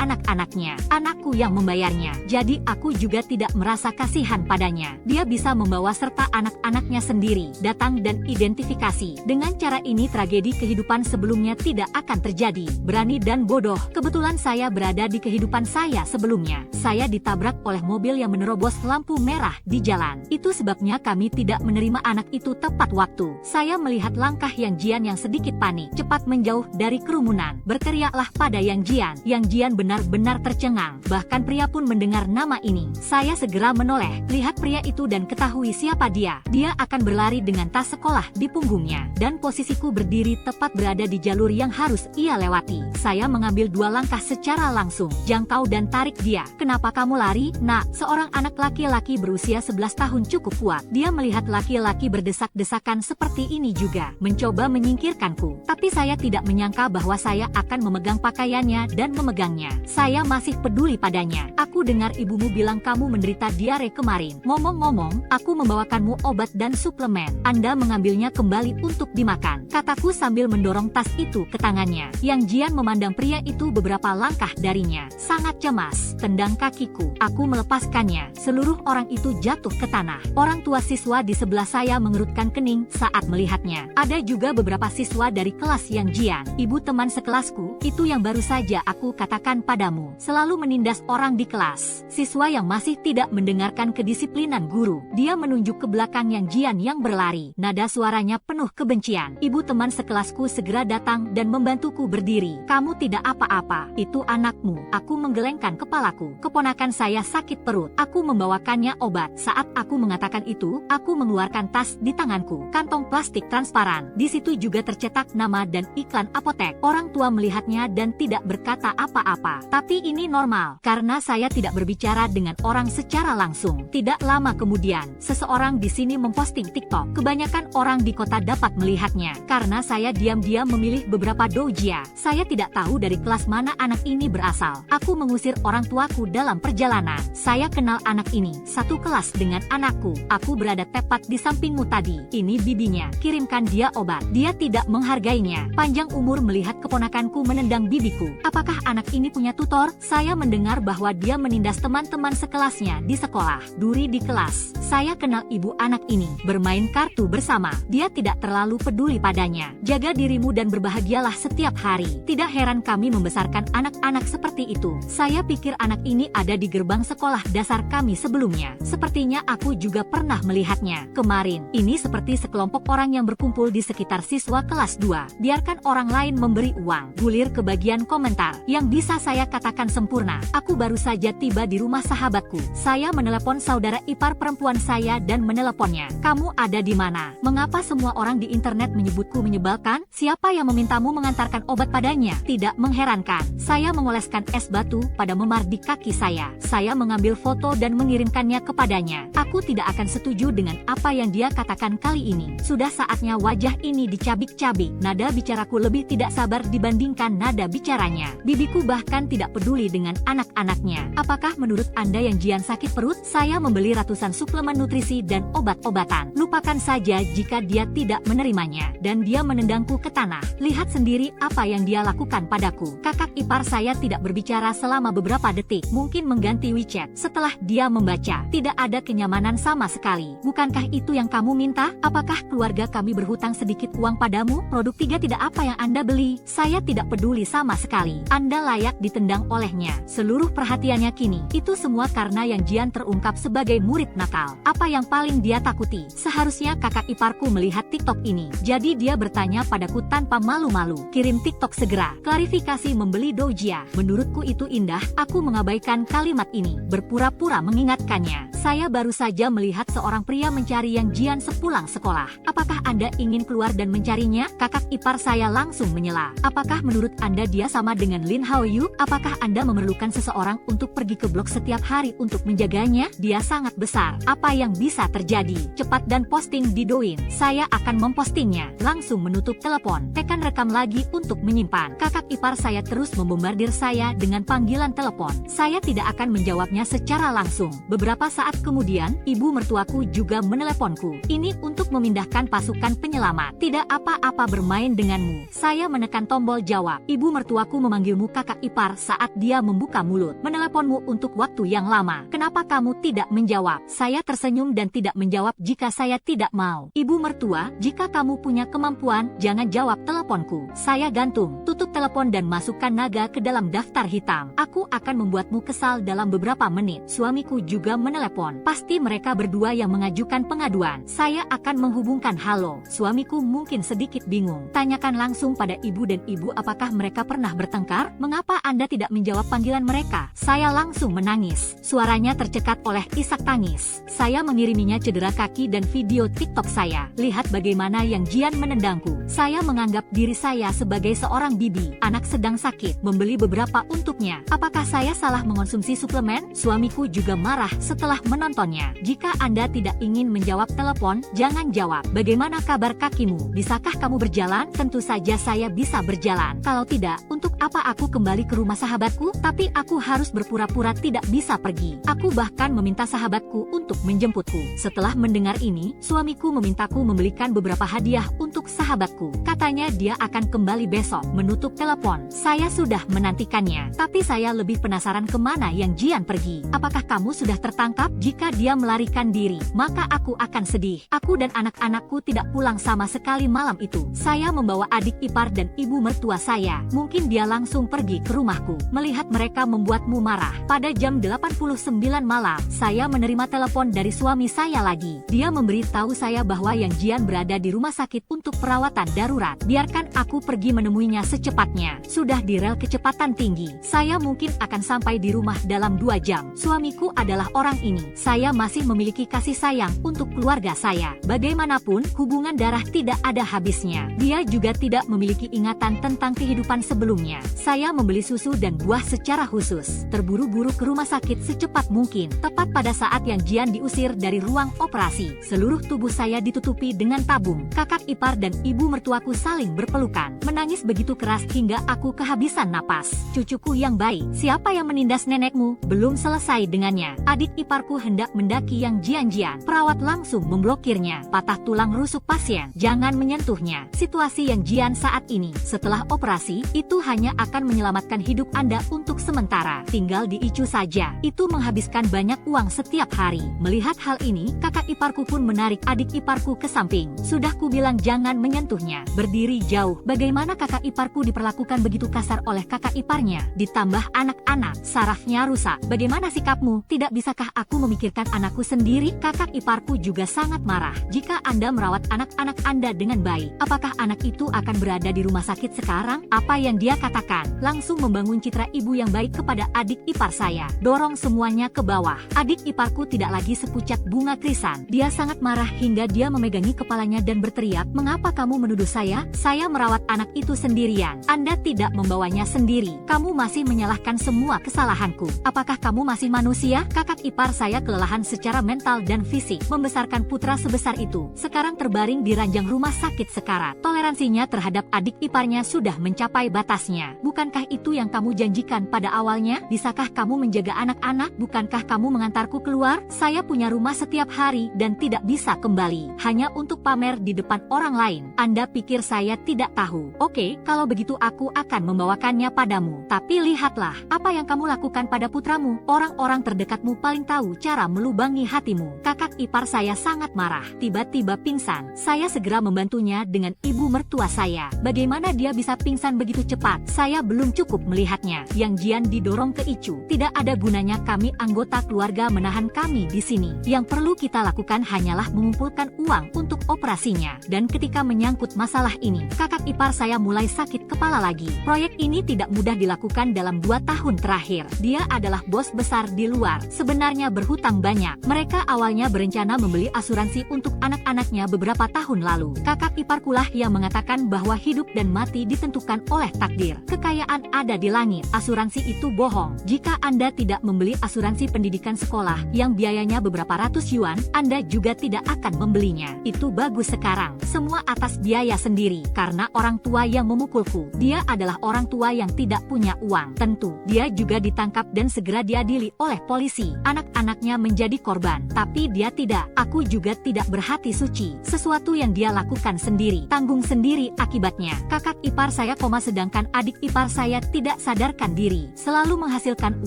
anak-anaknya. Anakku yang membayarnya. Jadi aku juga tidak merasa kasihan padanya. Dia bisa membawa serta anak-anaknya sendiri, datang dan identifikasi. Dengan cara ini tragedi kehidupan sebelumnya tidak akan terjadi. Berani dan bodoh. Kebetulan saya berada di kehidupan saya sebelumnya. Saya ditabrak oleh mobil yang menerobos lampu merah di jalan. Itu sebabnya kami tidak menerima anak itu tepat waktu. Saya melihat langkah Yang Jian yang sedikit panik, cepat menjauh dari kerumunan. Berteriaklah pada Yang Jian. Yang Jian benar-benar tercengang. Bahkan pria pun mendengar nama ini. Saya segera menoleh. Lihat pria itu dan ketahui siapa dia. Dia akan berlari dengan tas sekolah di punggungnya. Dan posisiku berdiri tepat berada di jalur yang harus ia lewati. Saya mengambil 2 langkah secara langsung. Jangkau dan tarik dia. Kenapa kamu lari, nak? Seorang anak laki-laki berusia 11 tahun cukup kuat. Dia melihat laki-laki berdesak-desakan seperti ini juga. Mencoba menyingkirkanku. Tapi saya tidak menyangka bahwa saya akan memegang pakaiannya dan memegangnya. Saya masih peduli padanya. Aku dengar ibumu bilang kamu menderita diare kemarin. Ngomong-ngomong, aku membawakanmu obat dan suplemen. Anda mengambilnya kembali untuk dimakan, kataku sambil mendorong tas itu ke tangannya. Yang Jian memandang pria itu beberapa langkah darinya. Sangat cemas. Tendang kakiku. Aku melepaskannya. Seluruh orang itu jatuh ke tanah. Orang tua siswa di sebelah saya mengerutkan kening saat melihatnya. Ada juga beberapa siswa dari kelas Yang Jian. Ibu teman sekelasku, itu yang baru saja aku katakan padamu. Selalu menindas orang di kelas. Siswa yang masih tidak mendengarkan kedisiplinan guru. Dia menunjuk ke belakang Yang Jian yang berlari. Nada suaranya penuh kebencian. Ibu teman sekelasku segera datang dan membantuku berdiri. Kamu tidak apa-apa. Itu anakmu. Aku menggelengkan kepalaku. Keponakan saya sakit perut. Aku membawakannya obat. Saat aku mengatakan itu, aku mengeluarkan tas di tanganku. Kantong plastik transparan. Di situ juga tercetak nama dan iklan apotek. Orang tua melihatnya dan tidak berkata apa-apa. Tapi ini normal, karena saya tidak berbicara dengan orang secara langsung. Tidak lama kemudian, seseorang di sini memposting TikTok. Kebanyakan orang di kota dapat melihatnya. Karena saya diam-diam memilih beberapa doujia. Saya tidak tahu dari kelas mana anak ini berasal. Aku mengusir orang tuaku dalam perjalanan. Saya kenal anak ini, satu kelas dengan anakku. Aku berada tepat di sampingmu tadi. Ini bibinya. Kirimkan dia obat. Dia tidak menghargainya. Panjang umur melihat keponakanku menendang bibiku. Apakah anak ini punya tutor? Saya mendengar bahwa dia menindas teman-teman sekelasnya di sekolah. Duri di kelas. Saya kenal ibu anak ini. Bermain kartu bersama. Dia tidak terlalu peduli padanya. Jaga dirimu dan berbahagialah setiap hari. Tidak heran kami membesarkan anak-anak seperti itu. Saya pikir anak ini ada di gerbang sekolah dasar kami sebelumnya. Sepertinya aku juga pernah melihatnya. Kemarin, ini seperti sekelompok orang yang berkumpul di sekitar siswa kelas 2. Biarkan orang lain memberi uang. Gulir ke bagian komentar. Yang bisa saya katakan sempurna. Aku baru saja tiba di rumah sahabatku. Saya menelepon saudara ipar perempuan saya dan meneleponnya. Kamu ada di mana? Mengapa semua orang di internet menyebutku menyebalkan? Siapa yang memintamu mengantarkan obat padanya? Tidak mengherankan. Saya mengoleskan es batu pada memar di kaki saya. Saya mengambil foto dan mengirimkannya kepadanya. Aku tidak akan setuju dengan apa yang dia katakan kali ini. Sudah saatnya wajah ini dicabik-cabik. Nada bicaraku lebih tidak sabar dibandingkan nada bicaranya. Bibiku bahkan tidak peduli dengan anak-anaknya. Apakah menurut Anda yang Jian sakit perut? Saya membeli ratusan suplemen nutrisi dan obat-obatan. Lupakan saja jika dia tidak menerimanya. Dan dia menendangku ke tanah. Lihat sendiri apa yang dia lakukan padaku. Kakak ipar saya tidak berbicara selama beberapa detik. Mungkin mengganti WeChat. Setelah dia membaca, tidak ada kenyamanan sama sekali. Bukankah itu yang kamu minta? Apakah keluarga kami berhutang sedikit uang padamu? Produk 3 tidak apa yang Anda beli. Saya tidak peduli sama sekali. Anda layak ditendang olehnya. Seluruh perhatiannya kini. Itu semua karena yang Jian terungkap sebagai murid nakal. Apa yang paling dia takuti? Seharusnya kakak iparku melihat TikTok ini. Jadi dia bertanya padaku tanpa malu-malu. Kirim TikTok segera. Klarifikasi membeli doujia. Menurutku itu indah. Aku mengabaikan kalimat ini. Berpura-pura mengingatkannya. Saya baru saja melihat seorang pria mencari yang Jian sepulang sekolah. Apakah Anda ingin keluar dan mencarinya? Kakak ipar saya langsung menyela. Apakah menurut Anda dia sama dengan Lin Haoyu? Apakah Anda memerlukan seseorang untuk pergi ke blok setiap hari untuk menjaganya? Dia sangat besar. Apa yang bisa terjadi? Cepat dan posting di Douyin. Saya akan mempostingnya. Langsung menutup telepon. Tekan rekam lagi untuk menyimpan. Kakak ipar saya terus membombardir saya dengan panggilan telepon. Saya tidak akan menjawabnya secara langsung. Beberapa saat kemudian, ibu mertuaku juga meneleponku. Ini untuk memindahkan pasukan penyelamat. Tidak apa-apa bermain denganmu. Saya menekan tombol jawab. Ibu mertuaku memanggilmu kakak ipar saat dia membuka mulut. Meneleponmu untuk waktu yang lama. Kenapa kamu tidak menjawab? Saya tersenyum dan tidak menjawab jika saya tidak mau. Ibu mertua, jika kamu punya kemampuan, jangan jawab teleponku. Saya gantung. Tutup telepon dan masukkan naga ke dalam daftar hitam. Aku akan membuatmu kesal dalam beberapa menit. Suamiku juga menelepon. Pasti mereka berdua yang mengajukan pengaduan. Saya akan menghubungkan. Halo. Suamiku mungkin sedikit bingung. Tanyakan langsung pada ibu dan ibu apakah mereka pernah bertengkar? Mengapa Anda tidak menjawab panggilan mereka? Saya langsung menangis. Suaranya tercekat oleh isak tangis. Saya mengiriminya cedera kaki dan video TikTok saya. Lihat bagaimana yang Jian menendangku. Saya menganggap diri saya sebagai seorang bibi. Anak sedang sakit. Membeli beberapa untuknya. Apakah saya salah mengonsumsi suplemen? Suamiku juga marah setelah menontonnya. Jika Anda tidak ingin menjawab telepon, jangan jawab. Bagaimana kabar kakimu? Bisakah kamu berjalan? Tentu saja saya bisa berjalan. Kalau tidak, untuk apa aku kembali ke rumah sahabatku? Tapi aku harus berpura-pura tidak bisa pergi. Aku bahkan meminta sahabatku untuk menjemputku. Setelah mendengar ini, suamiku memintaku membelikan beberapa hadiah untuk sahabatku. Katanya dia akan kembali besok. Menutup telepon. Saya sudah menantikannya. Tapi saya lebih penasaran kemana yang Jian pergi. Apakah kamu sudah tertangkap? Jika dia melarikan diri, maka aku akan sedih. Aku dan anak-anakku tidak pulang sama sekali malam itu. Saya membawa adik ipar dan ibu mertua saya. Mungkin dia langsung pergi ke rumahku. Melihat mereka membuatmu marah. Pada jam 89 malam, saya menerima telepon dari suami saya lagi. Dia memberitahu saya bahwa Yang Jian berada di rumah sakit untuk perawatan darurat. Biarkan aku pergi menemuinya secepatnya. Sudah di rel kecepatan tinggi. Saya mungkin akan sampai di rumah dalam 2 jam. Suamiku adalah orang ini. ini, saya masih memiliki kasih sayang untuk keluarga saya. Bagaimanapun, hubungan darah tidak ada habisnya. Dia juga tidak memiliki ingatan tentang kehidupan sebelumnya. Saya membeli susu dan buah secara khusus. Terburu-buru ke rumah sakit secepat mungkin. Tepat pada saat yang Jian diusir dari ruang operasi, seluruh tubuh saya ditutupi dengan tabung. Kakak ipar dan ibu mertuaku saling berpelukan, menangis begitu keras hingga aku kehabisan napas. Cucuku yang baik, siapa yang menindas nenekmu? Belum selesai dengannya, adik iparku hendak mendaki yang Jian. Perawat langsung memblokirnya. Patah tulang rusuk pasien, jangan menyentuhnya. Situasi yang Jian saat ini, setelah operasi, itu hanya akan menyelamatkan hidup Anda untuk sementara. Tinggal diicu saja. Itu menghabiskan banyak uang setiap hari. Melihat hal ini, kakak iparku pun menarik adik iparku ke samping. Sudah kubilang jangan menyentuhnya. Berdiri jauh. Bagaimana kakak iparku diperlakukan begitu kasar oleh kakak iparnya? Ditambah anak-anak, sarafnya rusak. Bagaimana sikapmu? Tidak bisakah aku memikirkan anakku sendiri? Kakak iparku juga sangat marah. Jika Anda merawat anak-anak Anda dengan baik, apakah anak itu akan berada di rumah sakit sekarang? Apa yang dia katakan langsung membangun citra ibu yang baik kepada adik ipar saya. Dorong semuanya ke bawah. Adik iparku tidak lagi sepucat bunga krisan. Dia sangat marah hingga dia memegangi kepalanya dan berteriak, "Mengapa kamu menuduh saya? Saya merawat anak itu sendirian. Anda tidak membawanya sendiri. Kamu masih menyalahkan semua kesalahanku. Apakah kamu masih manusia?" Kakak ipar saya kelelahan secara mental dan fisik. Membesarkan putra sebesar itu, sekarang terbaring di ranjang rumah sakit sekarat. Toleransinya terhadap adik iparnya sudah mencapai batasnya. Bukankah itu yang kamu janjikan pada awalnya? Bisakah kamu menjaga anak-anak? Bukankah kamu mengantarku keluar? Saya punya rumah setiap hari dan tidak bisa kembali hanya untuk pamer di depan orang lain. Anda pikir saya tidak tahu? Oke, kalau begitu aku akan membawakannya padamu. Tapi lihatlah apa yang kamu lakukan pada putramu. Orang-orang terdekatmu paling tahu cara melubangi hatimu. Kakak ipar saya sangat marah. Tiba-tiba pingsan. Saya segera membantunya dengan ibu mertua saya. Bagaimana dia bisa pingsan begitu cepat? Saya belum cukup melihatnya. Yang Jian didorong ke icu. Tidak ada gunanya kami anggota keluarga menahan kami di sini. Yang perlu kita lakukan hanyalah mengumpulkan uang untuk operasinya. Dan ketika menyangkut masalah ini, kakak ipar saya mulai sakit kepala lagi. Proyek ini tidak mudah dilakukan dalam 2 tahun terakhir. Dia adalah bos besar di luar. Sebenarnya berhutang banyak. Mereka awalnya berencana membeli asuransi untuk anak-anaknya beberapa tahun lalu. Kakak iparkulah yang mengatakan bahwa hidup dan mati ditentukan oleh takdir. Kekayaan ada di langit. Asuransi itu bohong. Jika Anda tidak membeli asuransi pendidikan sekolah yang biayanya beberapa ratus yuan, Anda juga tidak akan membelinya. Itu bagus sekarang. Semua atas biaya sendiri. Karena orang tua yang memukulku, dia adalah orang tua yang tidak punya uang. Tentu, dia juga ditangkap dan segera diadili oleh polisi. Anak-anaknya menjadi korban. Tapi dia tidak. Aku juga tidak berhati suci. Sesuatu yang dia lakukan sendiri. Tanggung sendiri akibatnya. Kakak ipar saya sedangkan adik ipar saya tidak sadarkan diri. Selalu menghasilkan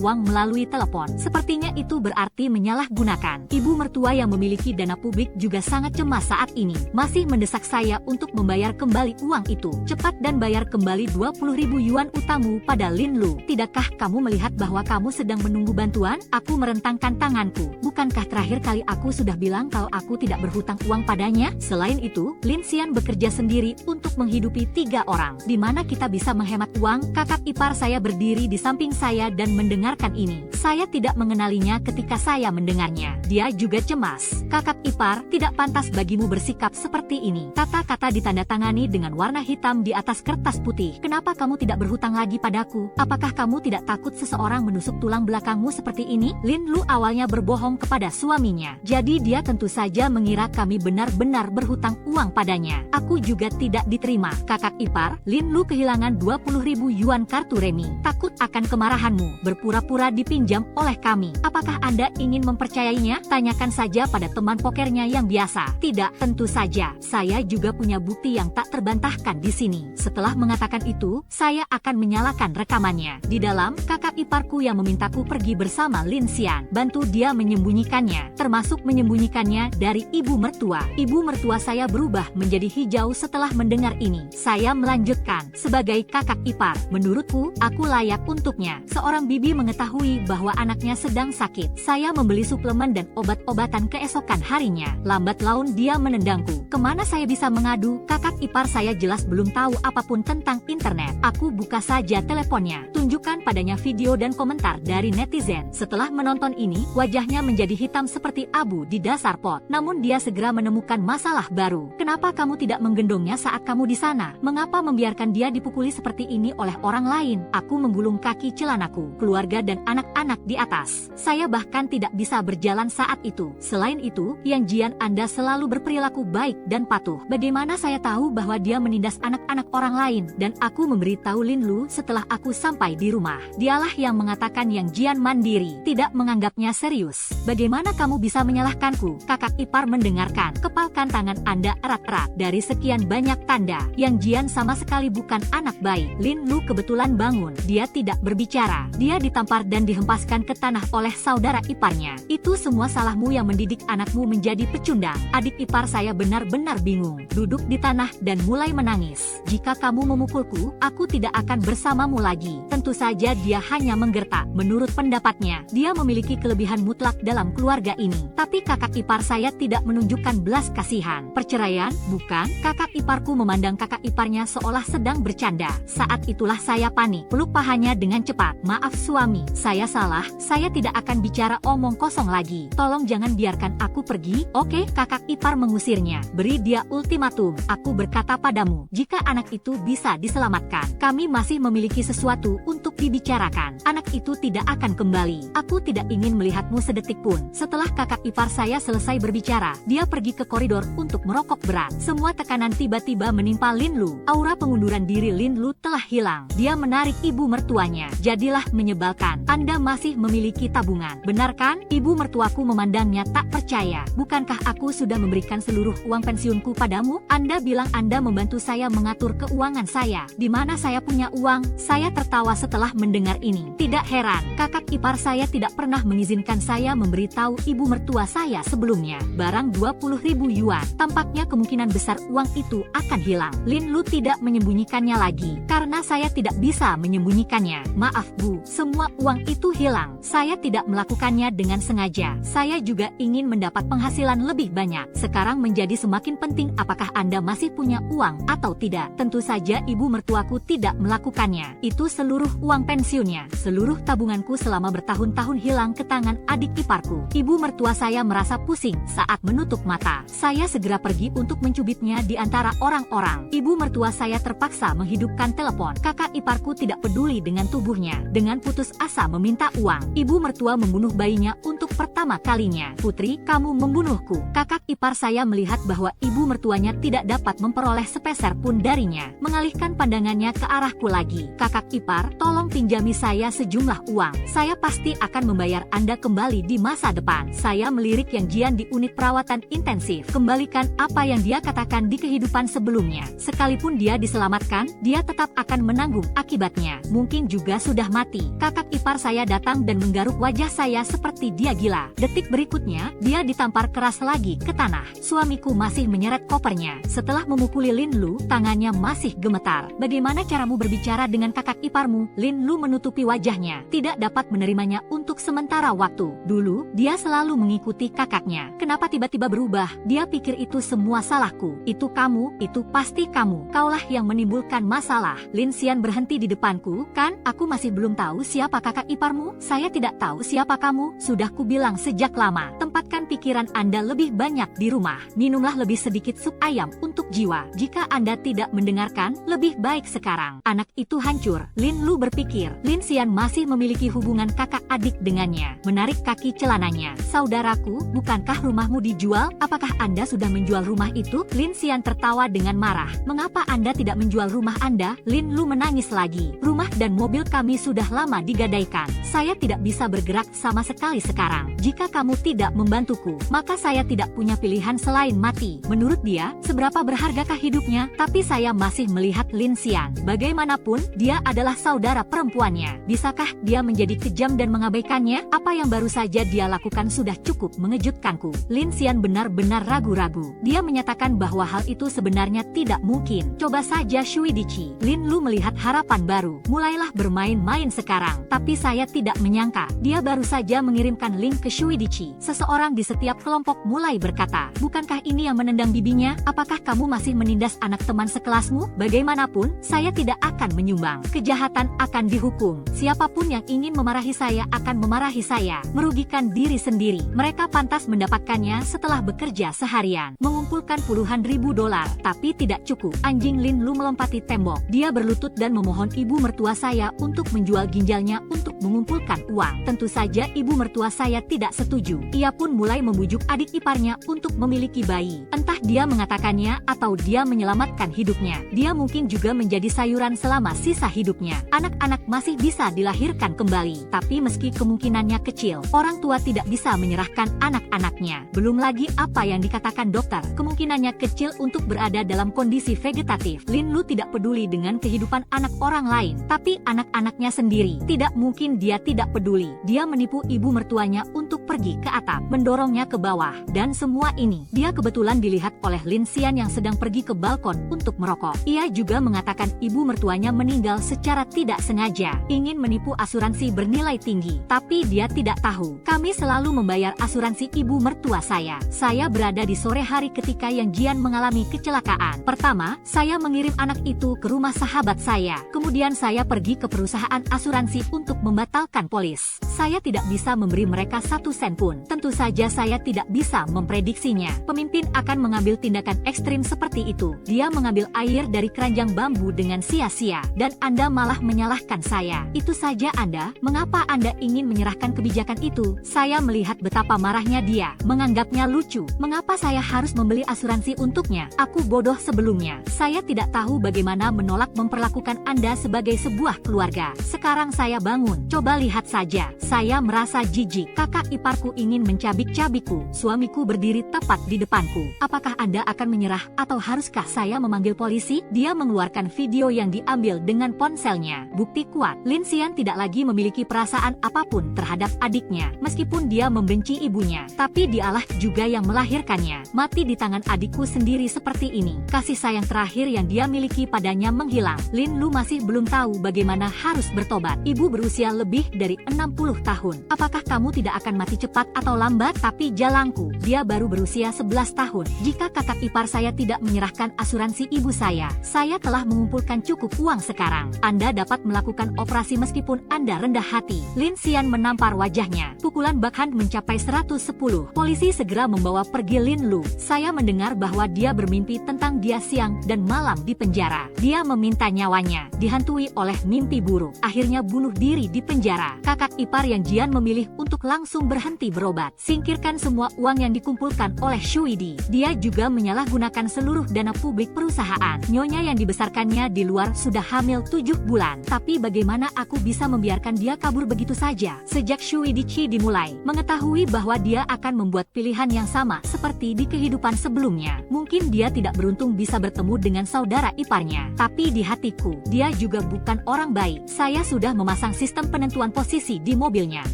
uang melalui telepon. Sepertinya itu berarti menyalahgunakan. Ibu mertua yang memiliki dana publik juga sangat cemas saat ini. Masih mendesak saya untuk membayar kembali uang itu. Cepat dan bayar kembali 20.000 yuan utangmu pada Lin Lu. Tidakkah kamu melihat bahwa kamu sedang menunggu bantuan? Aku merentangkan tanganku. Bukankah terakhir kali aku sudah bilang kalau aku tidak berhutang uang padanya? Selain itu, Lin Xian bekerja sendiri untuk menghidupi 3 orang. Di mana kita bisa menghemat uang? Kakak ipar saya berdiri di samping saya dan mendengarkan ini. Saya tidak mengenalinya ketika saya mendengarnya. Dia juga cemas. Kakak ipar, tidak pantas bagimu bersikap seperti ini. Kata-kata ditandatangani dengan warna hitam di atas kertas putih. Kenapa kamu tidak berhutang lagi padaku? Apakah kamu tidak takut seseorang menusuk tulang belakangmu seperti ini? Lin Lu awalnya berbohong kepada suaminya. Jadi dia tentu saja mengira kami benar-benar berhutang uang padanya. Aku juga tidak diterima. Kakak ipar, Lin Lu kehilangan 20.000 yuan kartu remi. Takut akan kemarahanmu. Berpura-pura dipinjam oleh kami. Apakah Anda ingin mempercayainya? Tanyakan saja pada teman pokernya yang biasa. Tidak, tentu saja. Saya juga punya bukti yang tak terbantahkan di sini. Setelah mengatakan itu, saya akan menyalakan rekamannya. Di dalam, kakak iparku yang memintaku pergi bersama Lin Xian. Bantu dia menyembunyikannya, termasuk menyembunyikannya dari ibu mertua. Ibu mertua saya berubah menjadi hijau setelah mendengar ini. Saya melanjutkan, sebagai kakak ipar, menurutku, aku layak untuknya. Seorang bibi mengetahui bahwa anaknya sedang sakit. Saya membeli suplemen dan obat-obatan keesokan harinya. Lambat laun dia menendangku. Kemana saya bisa mengadu? Kakak ipar saya jelas belum tahu apapun tentang internet. Aku buka saja teleponnya. Tunjukkan padanya video dan komentar dari netizen. Setelah menonton ini, wajah Wajahnya menjadi hitam seperti abu di dasar pot. Namun dia segera menemukan masalah baru. Kenapa kamu tidak menggendongnya saat kamu di sana? Mengapa membiarkan dia dipukuli seperti ini oleh orang lain? Aku menggulung kaki celanaku, keluarga dan anak-anak di atas. Saya bahkan tidak bisa berjalan saat itu. Selain itu, Yang Jian, Anda selalu berperilaku baik dan patuh. Bagaimana saya tahu bahwa dia menindas anak-anak orang lain? Dan aku memberitahu Lin Lu setelah aku sampai di rumah. Dialah yang mengatakan Yang Jian mandiri, tidak menganggapnya serius. Bagaimana kamu bisa menyalahkanku? Kakak ipar mendengarkan. Kepalkan tangan Anda erat-erat. Dari sekian banyak tanda, Yang Jian sama sekali bukan anak baik. Lin Lu kebetulan bangun. Dia tidak berbicara. Dia ditampar dan dihempaskan ke tanah oleh saudara iparnya. Itu semua salahmu yang mendidik anakmu menjadi pecundang. Adik ipar saya benar-benar bingung. Duduk di tanah dan mulai menangis. Jika kamu memukulku, aku tidak akan bersamamu lagi. Tentu saja dia hanya menggertak. Menurut pendapatnya, dia memiliki kelebihan mutlak dalam keluarga ini. Tapi kakak ipar saya tidak menunjukkan belas kasihan. Perceraian? Bukan. Kakak iparku memandang kakak iparnya seolah sedang bercanda. Saat itulah saya panik. Peluk pahanya dengan cepat. Maaf suami, saya salah. Saya tidak akan bicara omong kosong lagi. Tolong jangan biarkan aku pergi. Oke, kakak ipar mengusirnya. Beri dia ultimatum. Aku berkata padamu, jika anak itu bisa diselamatkan, kami masih memiliki sesuatu untuk dibicarakan. Anak itu tidak akan kembali. Aku tidak ingin melihatmu sedetik pun. Setelah kakak ipar saya selesai berbicara, dia pergi ke koridor untuk merokok berat. Semua tekanan tiba-tiba menimpa Lin Lu. Aura pengunduran diri Lin Lu telah hilang. Dia menarik ibu mertuanya. Jadilah menyebalkan. Anda masih memiliki tabungan. Benar kan? Ibu mertuaku memandangnya tak percaya. Bukankah aku sudah memberikan seluruh uang pensiunku padamu? Anda bilang Anda membantu saya mengatur keuangan saya. Di mana saya punya uang? Saya tertawa setelah mendengar ini. Tidak heran, kakak ipar saya tidak pernah mengizinkan saya memberitahu ibu mertua saya sebelumnya. Barang 20.000 yuan. Tampaknya kemungkinan besar uang itu akan hilang. Lin Lu tidak menyembunyikannya lagi, karena saya tidak bisa menyembunyikannya. Maaf Bu, semua uang itu hilang. Saya tidak melakukannya dengan sengaja. Saya juga ingin mendapat penghasilan lebih banyak. Sekarang menjadi semakin penting apakah Anda masih punya uang atau tidak. Tentu saja ibu mertuaku tidak melakukannya. Itu seluruh uang pensiunnya. Seluruh tabunganku selama bertahun-tahun hilang ke tangan adik iparku. Ibu mertua saya merasa pusing saat menutup mata. Saya segera pergi untuk mencubitnya di antara orang-orang. Ibu mertua saya terpaksa menghidupkan telepon. Kakak iparku tidak peduli dengan tubuhnya. Dengan putus asa meminta uang. Ibu mertua membunuh bayinya untuk pertama kalinya. Putri, kamu membunuhku. Kakak ipar saya melihat bahwa ibu mertuanya tidak dapat memperoleh sepeser pun darinya. Mengalihkan pandangannya ke arahku lagi. Kakak ipar, tolong pinjami saya sejumlah uang. Saya pasti akan membayar Anda kembali di masa depan. Saya melirik Yang Jian di unit perawatan intensif. Kembalikan apa yang dia katakan di kehidupan sebelumnya. Sekalipun dia diselamatkan, dia tetap akan menanggung akibatnya. Mungkin juga sudah mati. Kakak ipar saya datang dan menggaruk wajah saya seperti dia gila. Detik berikutnya, dia ditampar keras lagi ke tanah. Suamiku masih menyeret kopernya. Setelah memukuli Lin Lu, tangannya masih gemetar. Bagaimana caramu berbicara dengan kakak iparmu? Lin Lu menutupi wajahnya. Tidak dapat menerimanya untuk sementara waktu. Dulu, dia selalu mengikuti kakaknya. Kenapa tiba-tiba berubah? Dia pikir itu semua salahku. Itu kamu, itu pasti kamu. Kaulah yang menimbulkan masalah. Lin Xian berhenti di depanku. Kan, aku masih belum tahu siapa kakak iparmu. Saya tidak tahu siapa kamu. Sudah kubilang sejak lama. Tempatkan pikiran Anda lebih banyak di rumah. Minumlah lebih sedikit sup ayam untuk jiwa. Jika Anda tidak mendengarkan, lebih baik sekarang. Anak itu hancur. Lin Lu berpikir. Lin Xian masih memiliki hubungan kakak adik dengannya. Menarik kaki celananya. Saudaraku, bukankah rumahmu dijual? Apakah Anda sudah menjual rumah itu? Lin Xian tertawa dengan marah. Mengapa Anda tidak menjual rumah Anda? Lin Lu menangis lagi. Rumah dan mobil kami sudah lama digadaikan. Saya tidak bisa bergerak sama sekali sekarang. Jika kamu tidak membantuku, maka saya tidak punya pilihan selain mati. Menurut dia, seberapa berhargakah hidupnya? Tapi saya masih melihat Lin Xian. Bagaimanapun, dia adalah saudara perempuannya. Bisakah dia menjadi kejam dan mengabaikannya? Apa yang baru saja dia lakukan sudah cukup mengejutkanku. Lin Xian benar-benar ragu-ragu. Dia menyatakan bahwa hal itu sebenarnya tidak mungkin. Coba saja Shui Dici. Lin Lu melihat harapan baru. Mulailah bermain-main sekarang. Tapi saya tidak menyangka, dia baru saja mengirimkan link ke Shui Dici. Seseorang di setiap kelompok mulai berkata, bukankah ini yang menendang bibinya? Apakah kamu masih menindas anak teman sekelasmu? Bagaimanapun, saya tidak akan menyumbang. Kejahatan akan dihukum. Siapapun yang ingin memarahi saya akan memarahi saya. Merugikan diri sendiri. Mereka pantas mendapatkannya setelah bekerja seharian. Mengumpulkan puluhan ribu dolar. Tapi tidak cukup. Anjing Lin Lu melompati tembok. Dia berlutut dan memohon ibu mertua saya untuk menjual ginjalnya untuk mengumpulkan uang. Tentu saja ibu mertua saya tidak setuju. Ia pun mulai membujuk adik iparnya untuk memiliki bayi. Entah dia mengatakannya atau dia menyelamatkan hidupnya. Dia mungkin juga menjadi sayuran selama sisa hidupnya. Anak-anak masih bisa dilahirkan kembali. Tapi meski kemungkinannya kecil, orang tua tidak bisa menyerahkan anak-anaknya. Belum lagi apa yang dikatakan dokter, kemungkinannya kecil untuk berada dalam kondisi vegetatif. Lin Lu tidak peduli dengan kehidupan anak orang lain, tapi anak-anaknya sendiri. Tidak mungkin dia tidak peduli. Dia menipu ibu mertuanya untuk pergi ke atap, mendorongnya ke bawah, dan semua ini dia kebetulan dilihat oleh Lin Xian yang sedang pergi ke balkon untuk merokok. Ia juga mengatakan ibu mertuanya meninggal secara tidak sengaja, ingin menipu asuransi bernilai tinggi, tapi dia tidak tahu. Kami selalu membayar asuransi ibu mertua saya. Saya berada di sore hari ketika Yang Jian mengalami kecelakaan. Pertama, saya mengirim anak itu ke rumah sahabat saya. Kemudian saya pergi ke perusahaan asuransi untuk membatalkan polis. Saya tidak bisa memberi mereka 1 sen pun. Tentu saja saya tidak bisa memprediksinya. Pemimpin akan mengambil tindakan ekstrim seperti itu. Dia mengambil air dari keranjang bambu dengan sia-sia. Dan Anda malah menyalahkan saya. Itu saja Anda. Mengapa Anda ingin menyerahkan kebijakan itu? Saya melihat betapa marahnya dia. Menganggapnya lucu. Mengapa saya harus membeli asuransi untuknya? Aku bodoh sebelumnya. Saya tidak tahu bagaimana menolak memperlakukan Anda sebagai sebuah keluarga. Sekarang saya bangun. Coba lihat saja. Saya merasa jijik. Kakak iparku ingin mencabik-cabikku. Suamiku berdiri tepat di depanku. Apakah Anda akan menyerah atau haruskah saya memanggil polisi? Dia mengeluarkan video yang diambil dengan ponselnya. Bukti kuat. Lin Xian tidak lagi memiliki perasaan apapun terhadap adiknya. Meskipun dia membenci ibunya, tapi dialah juga yang melahirkannya. Mati di tangan adikku sendiri seperti ini. Kasih sayang terakhir yang dia miliki padanya menghilang. Lin Lu masih belum tahu bagaimana harus bertobat. Ibu berusia lebih dari 60 tahun. Apakah kamu tidak akan mati cepat atau lambat? Tapi jalangku, dia baru berusia 11 tahun. Jika kakak ipar saya tidak menyerahkan asuransi ibu saya telah mengumpulkan cukup uang sekarang. Anda dapat melakukan operasi meskipun Anda rendah hati. Lin Xian menampar wajahnya. Pukulan backhand mencapai 110. Polisi segera membawa pergi Lin Lu. Saya mendengar bahwa dia bermimpi tentang dia siang dan malam di penjara. Dia meminta nyawanya, dihantui oleh mimpi buruk. Akhirnya bunuh diri di penjara. Kakak ipar Yang Jian memilih untuk langsung berhenti berobat. Singkirkan semua uang yang dikumpulkan oleh Shuidi. Dia juga menyalahgunakan seluruh dana publik perusahaan. Nyonya yang dibesarkannya di luar sudah hamil 7 bulan. Tapi bagaimana aku bisa membiarkan dia kabur begitu saja? Sejak Shuidi Qi dimulai, mengetahui bahwa dia akan membuat pilihan yang sama seperti di kehidupan sebelumnya. Mungkin dia tidak beruntung bisa bertemu dengan saudara iparnya. Tapi di hatiku, dia juga bukan orang baik. Saya sudah memasang sistem penentuan posisi di mobilnya.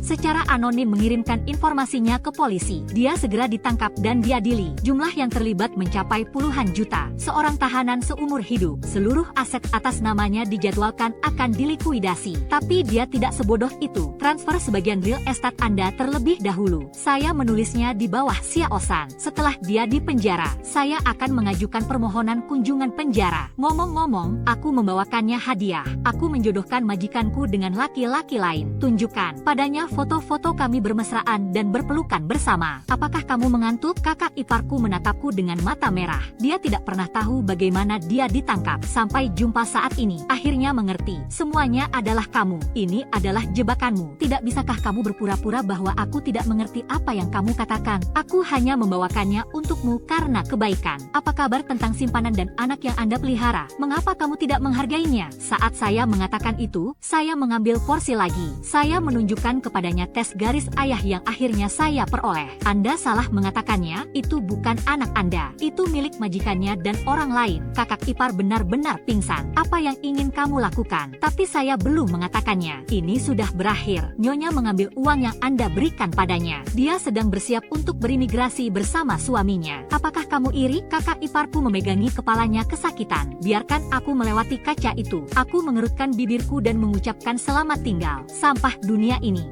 Secara anonim mengirimkan informasinya ke polisi. Dia segera ditangkap dan diadili. Jumlah yang terlibat mencapai puluhan juta. Seorang tahanan seumur hidup. Seluruh aset atas namanya dijadwalkan akan dilikuidasi. Tapi dia tidak sebodoh itu. Transfer sebagian real estate Anda terlebih dahulu. Saya menulisnya di bawah Xiaosan. Setelah dia di penjara, saya akan mengajukan permohonan kunjungan penjara. Ngomong-ngomong, aku membawakannya hadiah. Aku menjodohkan majikanku dengan laki-laki lain. Tunjukkan padanya foto-foto kami bermesraan dan berpelukan bersama. Apakah kamu mengantuk? Kakak iparku menatapku dengan mata merah. Dia tidak pernah tahu bagaimana dia ditangkap. Sampai jumpa saat ini. Akhirnya mengerti. Semuanya adalah kamu. Ini adalah jebakanmu. Tidak bisakah kamu berpura-pura bahwa aku tidak mengerti apa yang kamu katakan? Aku hanya membawakannya untukmu karena kebaikan. Apa kabar tentang simpanan dan anak yang Anda pelihara? Mengapa kamu tidak menghargainya? Saat saya mengatakan itu, saya mengambil porsi lagi. Saya menunjukkan kepadanya tes garis ayah yang akhirnya saya peroleh. Anda salah mengatakannya, itu bukan anak Anda. Itu milik majikannya dan orang lain. Kakak ipar benar-benar pingsan. Apa yang ingin kamu lakukan? Tapi saya belum mengatakannya. Ini sudah berakhir. Nyonya mengambil uang yang Anda berikan padanya. Dia sedang bersiap untuk berimigrasi bersama suaminya. Apakah kamu iri? Kakak iparku memegangi kepalanya kesakitan. Biarkan aku melewati kaca itu. Aku mengerutkan bibirku dan mengucapkan selamat tinggal. Sampah dunia ini.